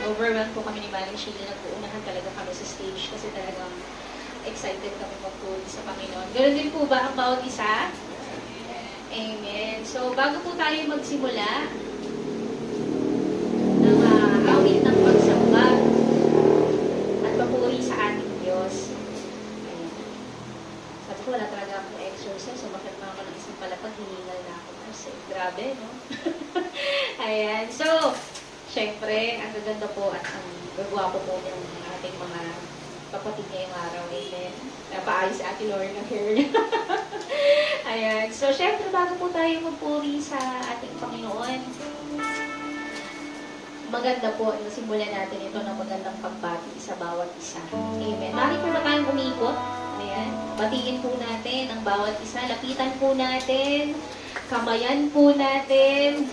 overwhelmed po kami ni Manny Sheila. Nagpuunahan talaga kami sa stage kasi talagang excited kami magpuri sa Panginoon. Ganun din po ba ang bawat isa? Amen. So, bago po tayo magsimula ng awit ng pagsamba at papuri sa ating Diyos. Ayan. Sabi ko, wala talaga akong exercise. So, bakit pa ako ng isang palapag, hiningal na ako. Kasi, grabe, no? Ayan. So, syempre, ang gaganda po at ang gagwapo po ng ating mga kapatid ngayong araw. Amen. Napaayos si Ate Lori ng hair niya. Ayan. So, syempre, bago po tayo magpuri sa ating Panginoon, maganda po na simulan natin ito ng magandang pagbati sa bawat isa. Amen. Mari po ba tayong umikot? Ayan. Batiin po natin ang bawat isa. Lapitan po natin. Kamayan po natin.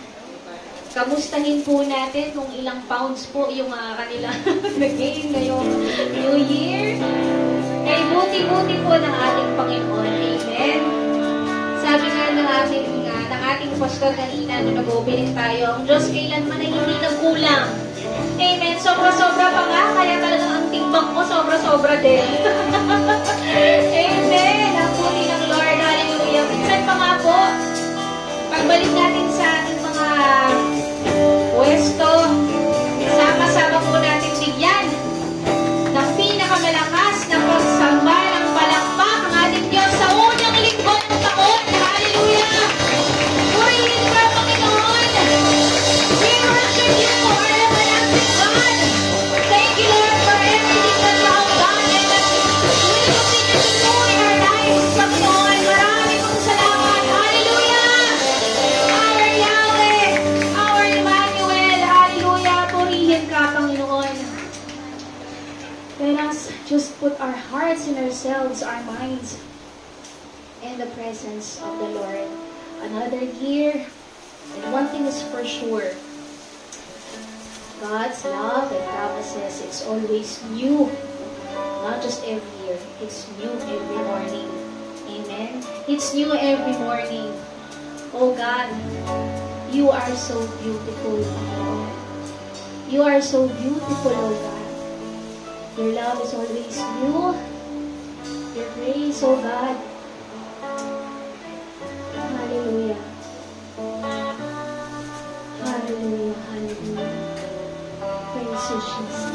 Kamustahin po natin kung ilang pounds po yung kanilang nag-gain ngayong New Year. Kay buti-buti po ng ating Panginoon. Amen. Sabi nga ng ating pastor kanina nung nag-opening tayo, ang Diyos kailanman ay hindi nagkulang. Amen. Sobra-sobra pa nga, kaya talagang ang timbang ko sobra-sobra din. Amen. Ang buti ng Lord. Hallelujah. Minsan pa nga po, pagbalik natin sa ating mga pwesto, sama-sama po natin bigyan ng pinakamalakas na pagsamba ng palakpak ang ating Diyos sa unang linggo ng taon. Hallelujah! Purihin ka, Panginoon! We worship you, our everlasting God! Thank you, Lord, for everything that you have done and that you will continue to do in our lives, Panginoon. Marami pong salamat. Hallelujah! Our Yahweh, our Emmanuel, hallelujah! Purihin ka, Panginoon. Let us just put our hearts and ourselves, our minds, in the presence of the Lord. Another year, and one thing is for sure, God's love and promises, it's always new. Not just every year, it's new every morning. Amen? It's new every morning. Oh God, you are so beautiful, Lord. You are so beautiful, oh God. Your love is always new. Your grace, oh God. Hallelujah. Hallelujah. Hallelujah. Praise you, Jesus. Jesus.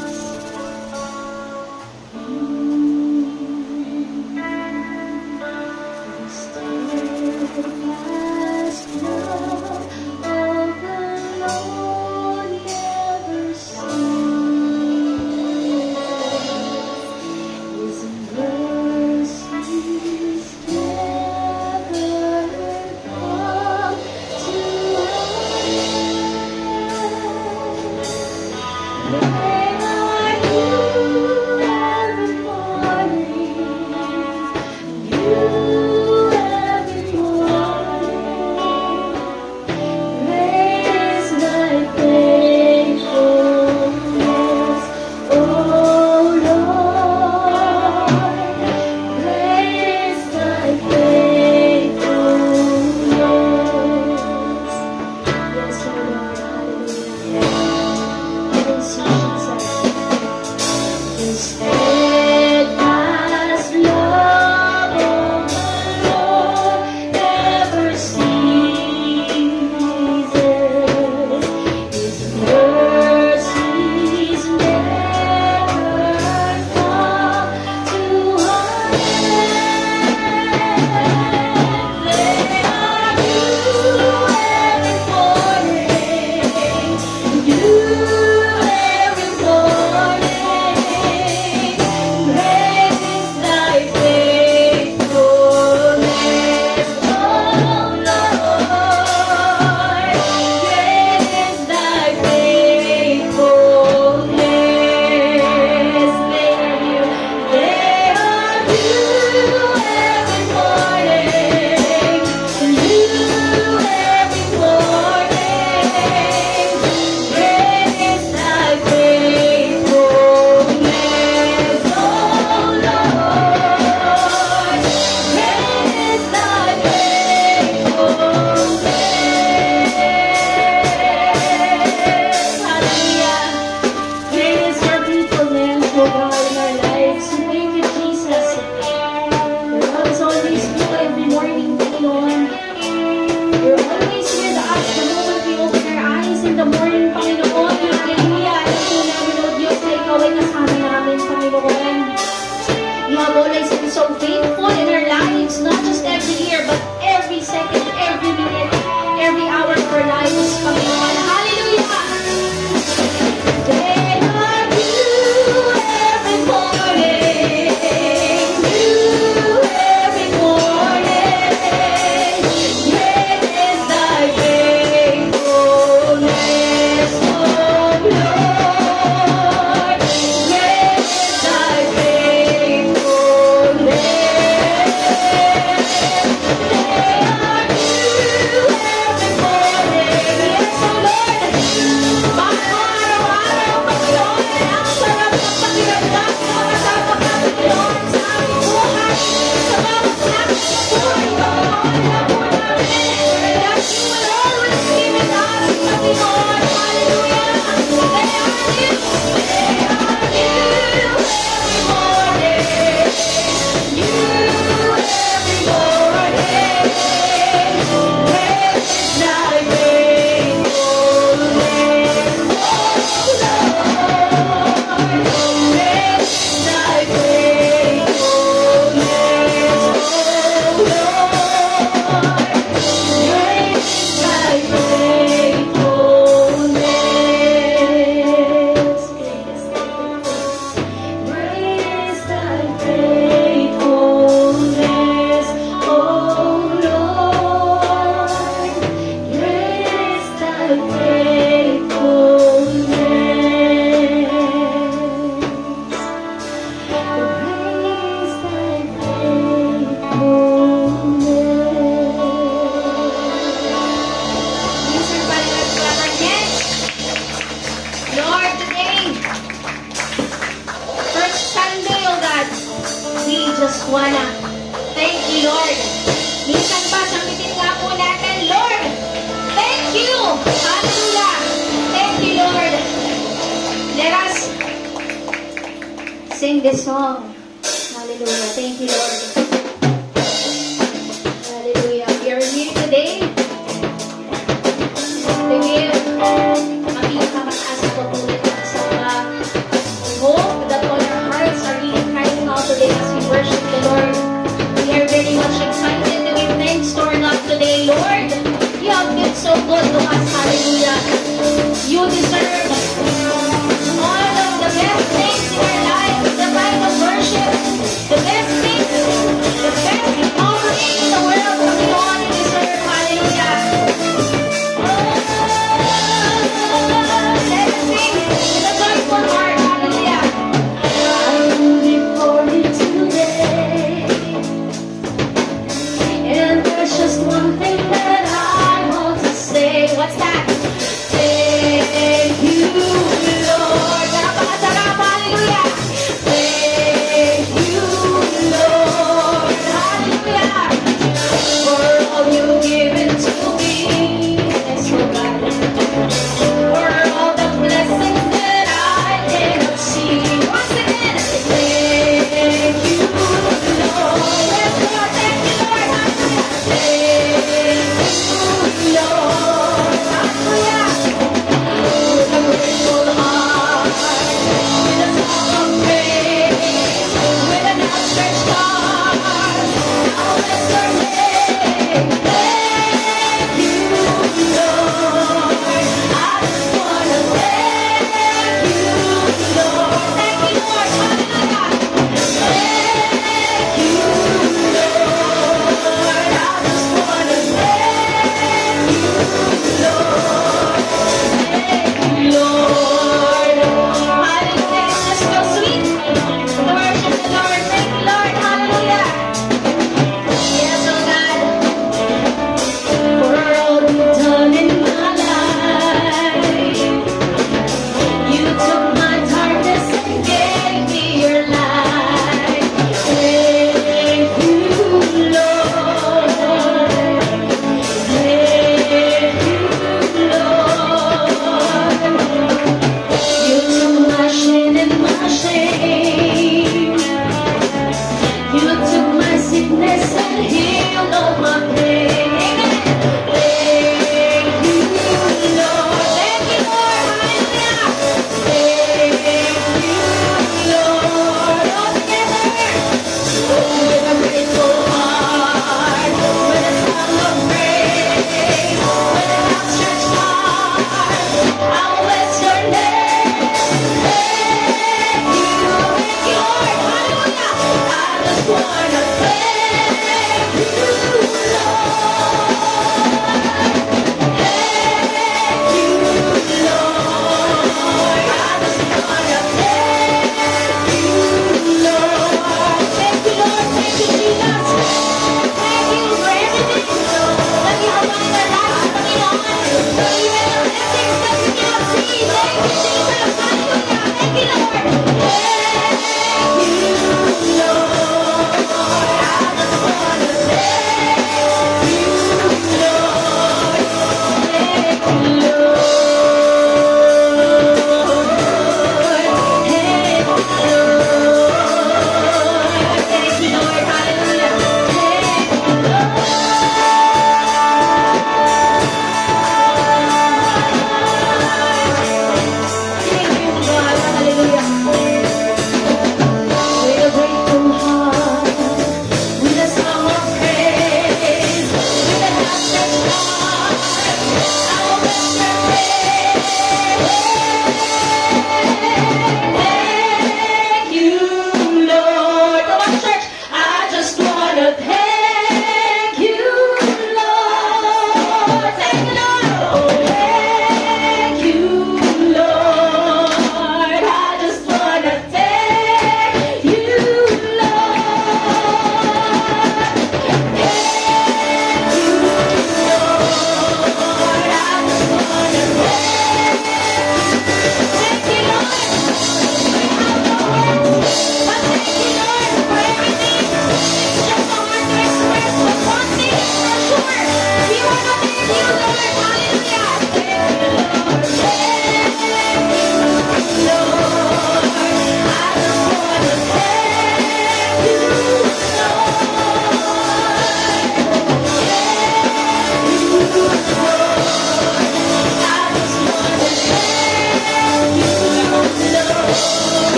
Juana. Thank you, Lord. Minsan pa, sambitin nga po natin, Lord, thank you. Hallelujah. Thank you, Lord. Let us sing this song. Hallelujah. Thank you, Lord. Hallelujah. We are here today to give mataas po ulit sa mga hope that all our hearts are really crying out today as we worship the Lord. We are very much excited to give thanks to our God today. Lord, you have been so good to us. Hallelujah. You deserve all of the best things in our life, the kind of worship, the best things, the best offering in the world from you only deserve. Hallelujah. Let us sing with a joyful heart. Hallelujah. I'm before you today, and there's just one thing that I want to say. What's that? Thank you.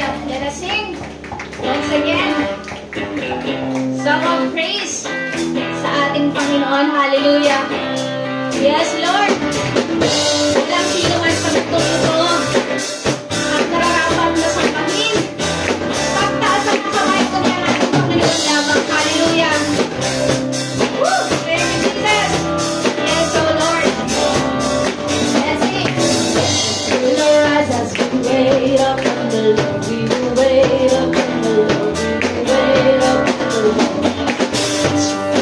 Let us sing once again. Song of praise sa ating Panginoon. Hallelujah. Yes, Lord. Walang sino man sa mundong ito ang nararapat na sambahin. Pagtaas ang kamay ko niya ang ating Panginoon lamang. Hallelujah. Woo! Praise you, Jesus. Yes, oh Lord. Let's sing. We'll arise as we wait up on the Lord. We will wait up on the Lord. We will wait up on the Lord.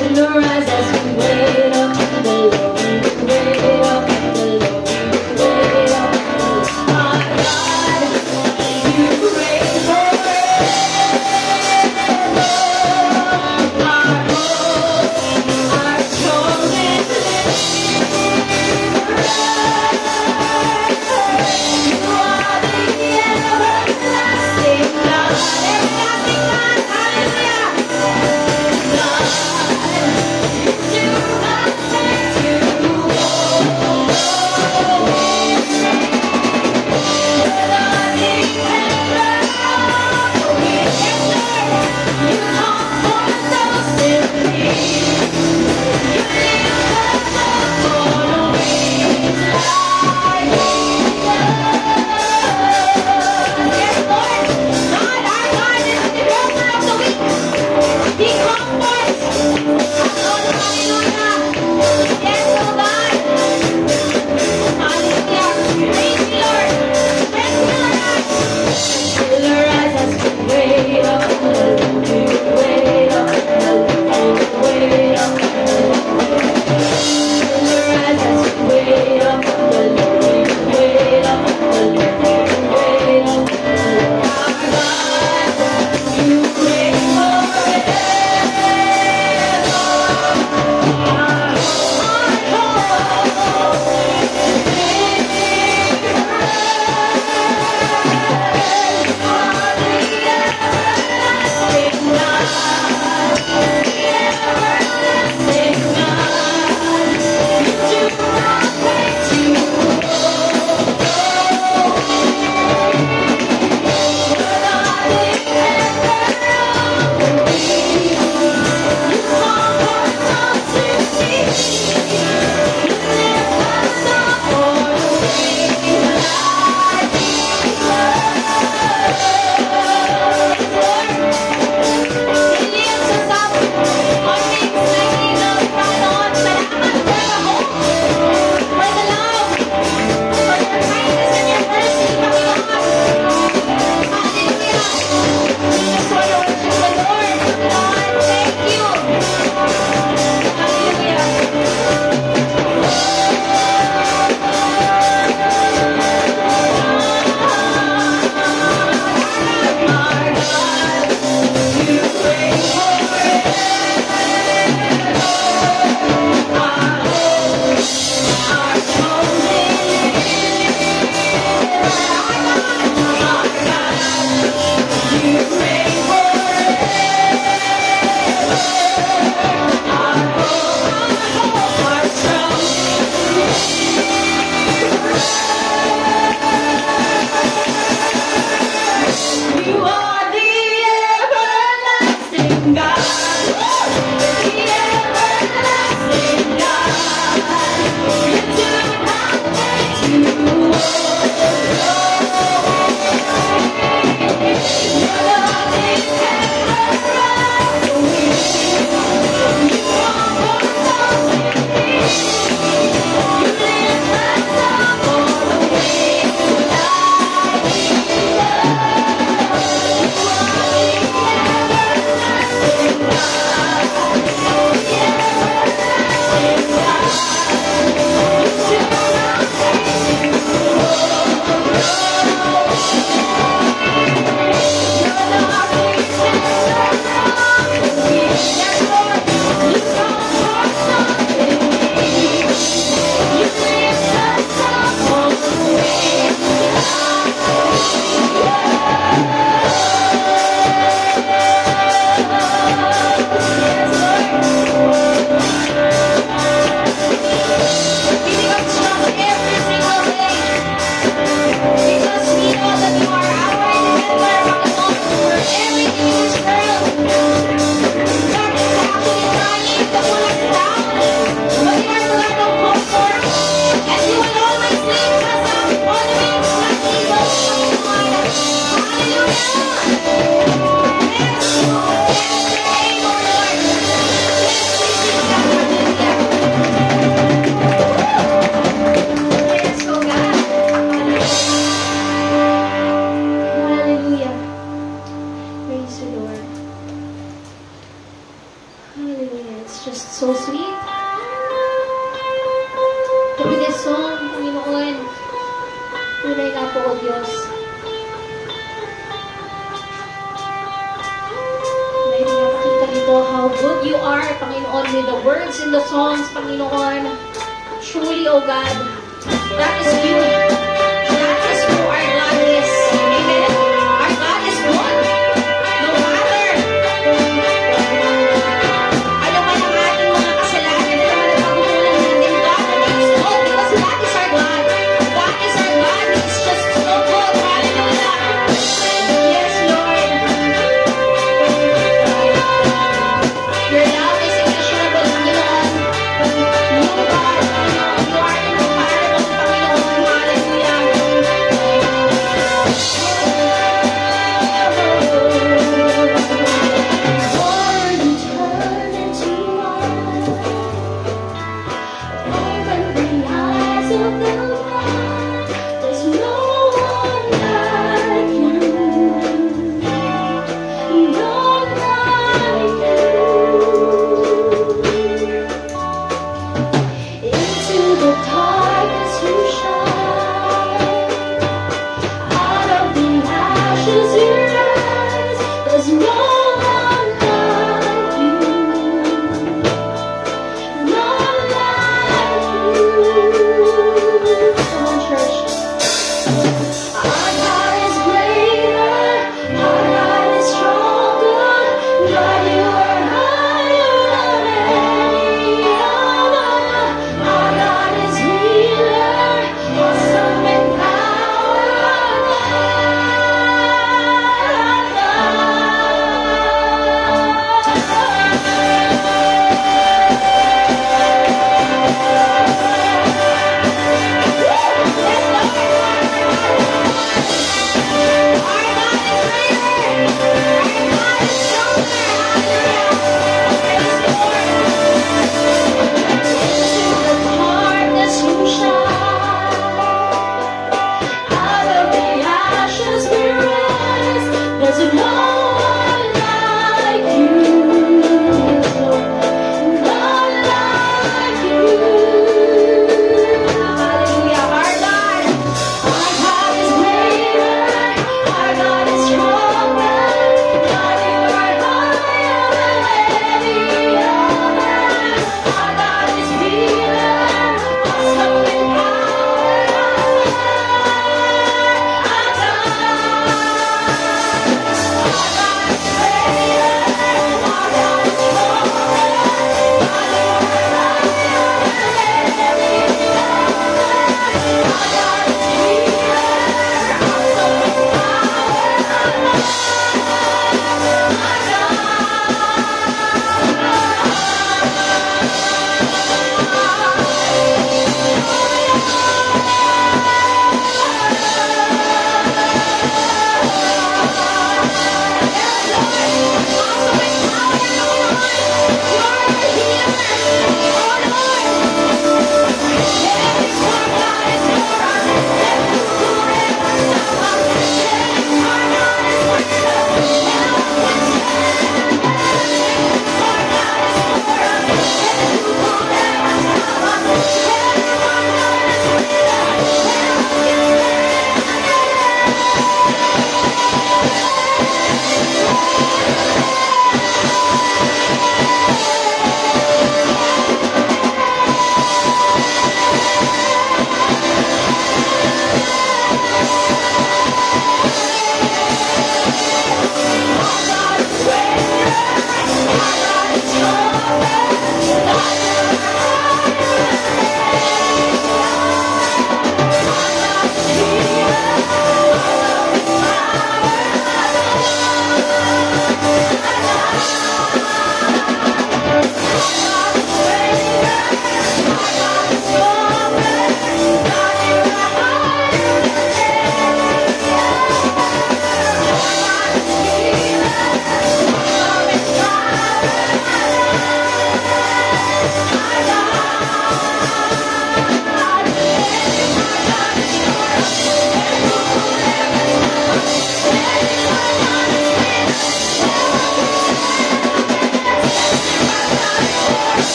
We'll arise as we wait up on the Lord. We will wait up on the Lord. We will wait up on the Lord. Our God, you reign forever. Our hope, our strong and living. You are the everlasting.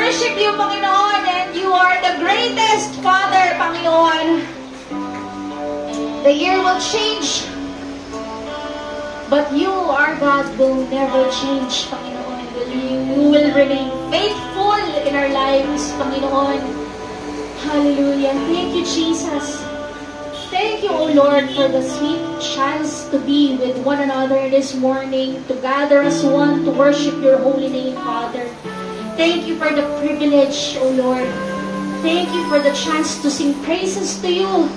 worship you, Panginoon, and you are the greatest Father, Panginoon. The year will change, but you, our God, will never change, Panginoon. You will remain faithful in our lives, Panginoon. Hallelujah. Thank you, Jesus. Thank you, O Lord, for the sweet chance to be with one another this morning, to gather as one, to worship your holy name, Father. Thank you for the privilege, O Lord. Thank you for the chance to sing praises to you.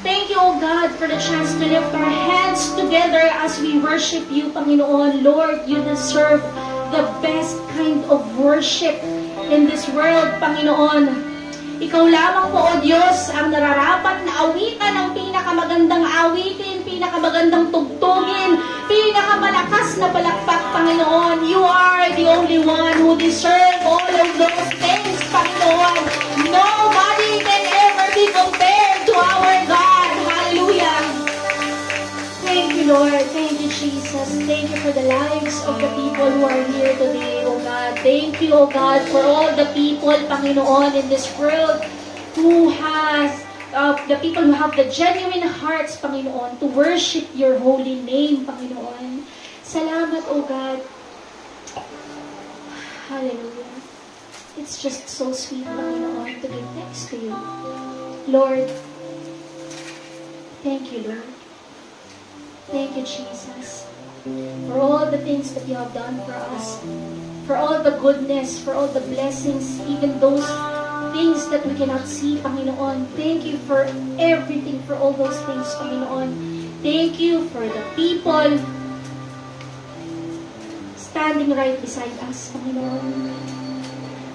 Thank you, O God, for the chance to lift our hands together as we worship you, Panginoon. Lord, you deserve the best kind of worship in this world, Panginoon. Ikaw lamang po, O Diyos, ang nararapat na awitan ng pinakamagandang awitin, pinakamagandang tugtugin, pinakamalakas na palakpak, Panginoon. You are the only one who deserves all of those things, Panginoon. Nobody can ever be compared to our God. Hallelujah. Thank you, Lord. Thank you, Jesus. Thank you for the lives of the people who are here today, O God. Thank you, O God, for all the people, Panginoon, in this world who has, the people who have the genuine hearts, Panginoon, to worship your holy name, Panginoon. Salamat, O God. Hallelujah. It's just so sweet, Panginoon, to give thanks to you. Lord, thank you, Lord. Thank you, Jesus, for all the things that you have done for us, for all the goodness, for all the blessings, even those things that we cannot see, Panginoon. Thank you for everything, for all those things, Panginoon. Thank you for the people standing right beside us, Panginoon.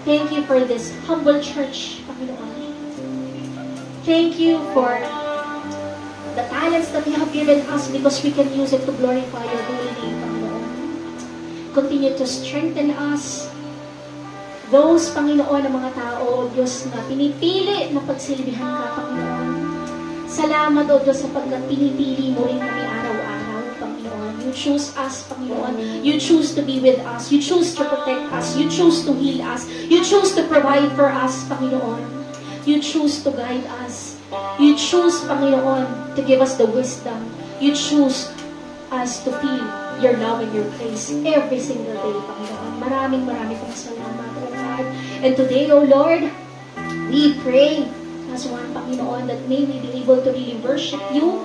Thank you for this humble church, Panginoon. Thank you for the talents that you have given us because we can use it to glorify your holy name, Panginoon. Continue to strengthen us. Those, Panginoon, ng mga tao, O Diyos, na pinipili na pagsilbihan ka, Panginoon. Salamat, O Diyos, sapagkat pinipili mo rin kami araw-araw, Panginoon. You choose us, Panginoon. You choose to be with us. You choose to protect us. You choose to heal us. You choose to provide for us, Panginoon. You choose to guide us. You choose, Panginoon, to give us the wisdom. You choose us to feel your love and your grace every single day, Panginoon. Maraming pong salamat, O God. And today, O Lord, we pray as one, Panginoon, that may we be able to really worship you.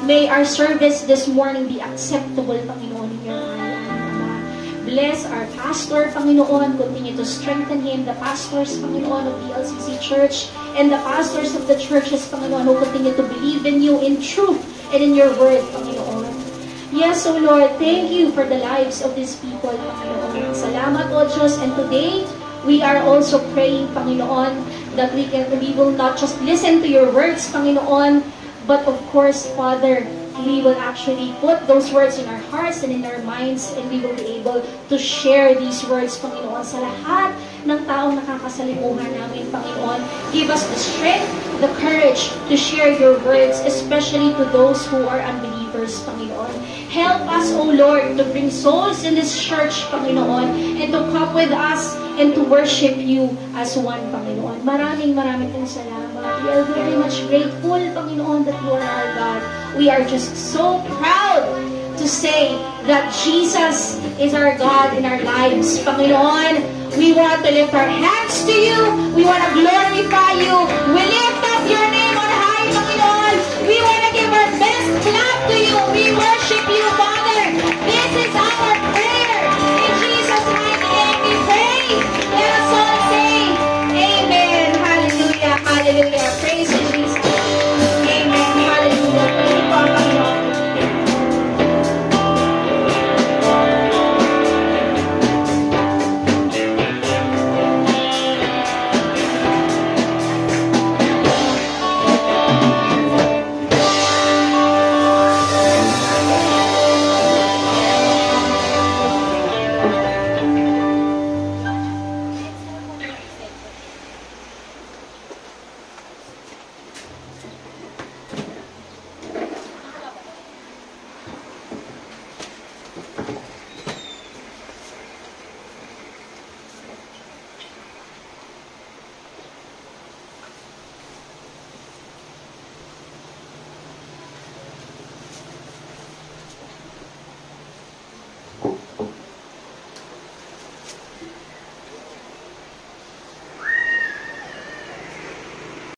May our service this morning be acceptable, Panginoon, in your eyes. Bless our pastor, Panginoon. Continue to strengthen him, the pastors, Panginoon, of the LCC Church, and the pastors of the churches, Panginoon, who continue to believe in you, in truth, and in your word, Panginoon. Yes, O Lord, thank you for the lives of these people, Panginoon. Salamat, O Diyos. And today, we are also praying, Panginoon, that we will not just listen to your words, Panginoon, but of course, Father, we will actually put those words in our hearts and in our minds, and we will be able to share these words, Panginoon, sa lahat ng taong nakakasalimuhan namin, Panginoon. Give us the strength, the courage to share your words, especially to those who are unbelievers, Panginoon. Help us, O Lord, to bring souls in this church, Panginoon, and to come with us and to worship you as one, Panginoon. Maraming pong salamat. We are very much grateful, Panginoon, that you are our God. We are just so proud to say that Jesus is our God in our lives, Panginoon. We want to lift our hands to you. We want to